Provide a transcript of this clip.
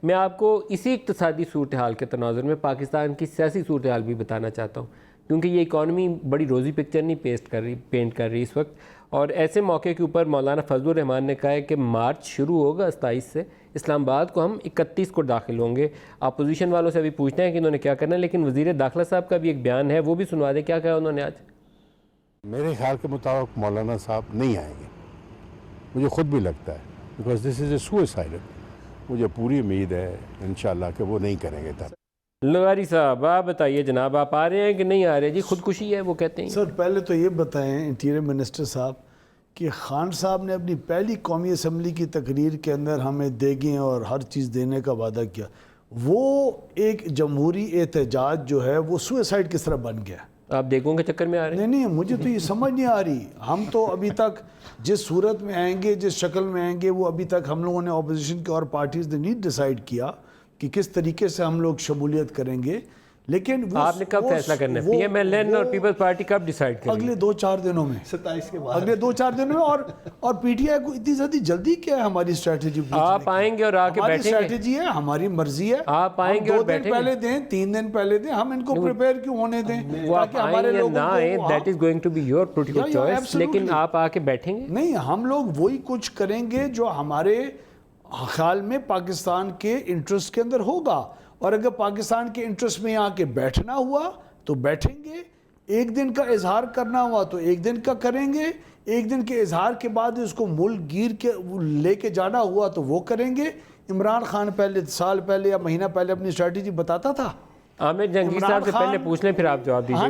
میں آپ کو اسی اقتصادی صورتحال کے تناظر میں پاکستان کی سیاسی صورتحال بھی بتانا چاہتا ہوں، کیونکہ یہ اکانومی بڑی روزی پکچر نہیں پینٹ کر رہی اس وقت. اور ایسے موقع کے اوپر مولانا فضل الرحمان نے کہا ہے کہ مارچ شروع ہوگا 27 سے، اسلام آباد کو ہم 31 کو داخل ہوں گے. اپوزیشن والوں سے ابھی پوچھتے ہیں کہ انہوں نے کیا کرنا ہے، لیکن وزیر داخلہ صاحب کا بھی ایک بیان ہے، وہ بھی سنوا دیں. کیا کہا انہوں نے آج؟ میرے خیال کے مطابق مولانا صاحب نہیں آئیں گے، مجھے خود بھی لگتا ہے، because this is a suicide. مجھے پوری امید ہے انشاءاللہ کہ وہ نہیں کریں گے. لغاری صاحب آپ بتائیے جناب، آپ آ رہے ہیں کہ نہیں آ رہے؟ جی خودکشی ہے وہ کہتے ہیں. سر پہلے تو یہ بتائیں انٹیریئر منسٹر صاحب کہ خان صاحب نے اپنی پہلی قومی اسمبلی کی تقریر کے اندر ہمیں دیگیں اور ہر چیز دینے کا وعدہ کیا. وہ ایک جمہوری احتجاج جو ہے وہ سوئسائڈ کس طرح بن گیا؟ آپ دیکھوں کے چکر میں آ رہے ہیں؟ نہیں مجھے تو یہ سمجھ نہیں آ رہی. ہم تو ابھی تک جس صورت میں آئیں گے، جس شکل میں آئیں گے، وہ ابھی تک ہم لوگوں نے اپوزیشن کے اور پارٹیز نے نہیں ڈیسائیڈ کیا کہ کس طریقے سے ہم لوگ شمولیت کریں گے. لیکن آپ نے کب فیصلہ کرنا ہے؟ پی ایم ایل این اور پیپلز پارٹی کب ڈیسائیڈ کریں گے؟ اگلے 2-4 دنوں میں، 27 کے بعد، اگلے 2-4 دنوں میں. اور پی ٹی آئی کو اتنی زیادہ جلدی کیا ہے ہماری اسٹریٹجی؟ آپ آئیں گے اور آ کے بیٹھیں گے؟ ہماری اسٹریٹجی ہے، ہماری مرضی ہے. آپ آئیں گے اور بیٹھیں گے؟ 2 دن پہلے دیں، 3 دن پہلے دیں، ہم ان کو پریپیئر کیوں ہونے دیں تاکہ ہمارے لوگوں کو. نہ آئیں، that is going to be your political choice, لیکن آپ آ کے بیٹھیں گے؟ نہیں، ہم لوگ وہی کچھ کریں گے جو ہمارے خیال میں پاکستان کے انٹرسٹ کے اندر ہوگا. اور اگر پاکستان کے انٹرسٹ میں آ کے بیٹھنا ہوا تو بیٹھیں گے، ایک دن کا اظہار کرنا ہوا تو ایک دن کا کریں گے، ایک دن کے اظہار کے بعد اس کو ملک گیر کے لے کے جانا ہوا تو وہ کریں گے. عمران خان پہلے سال پہلے یا مہینہ پہلے اپنی اسٹریٹجی بتاتا تھا. عامر جہانگیر صاحب سے پہلے پوچھ لیں پھر آپ جواب دیجیے گا.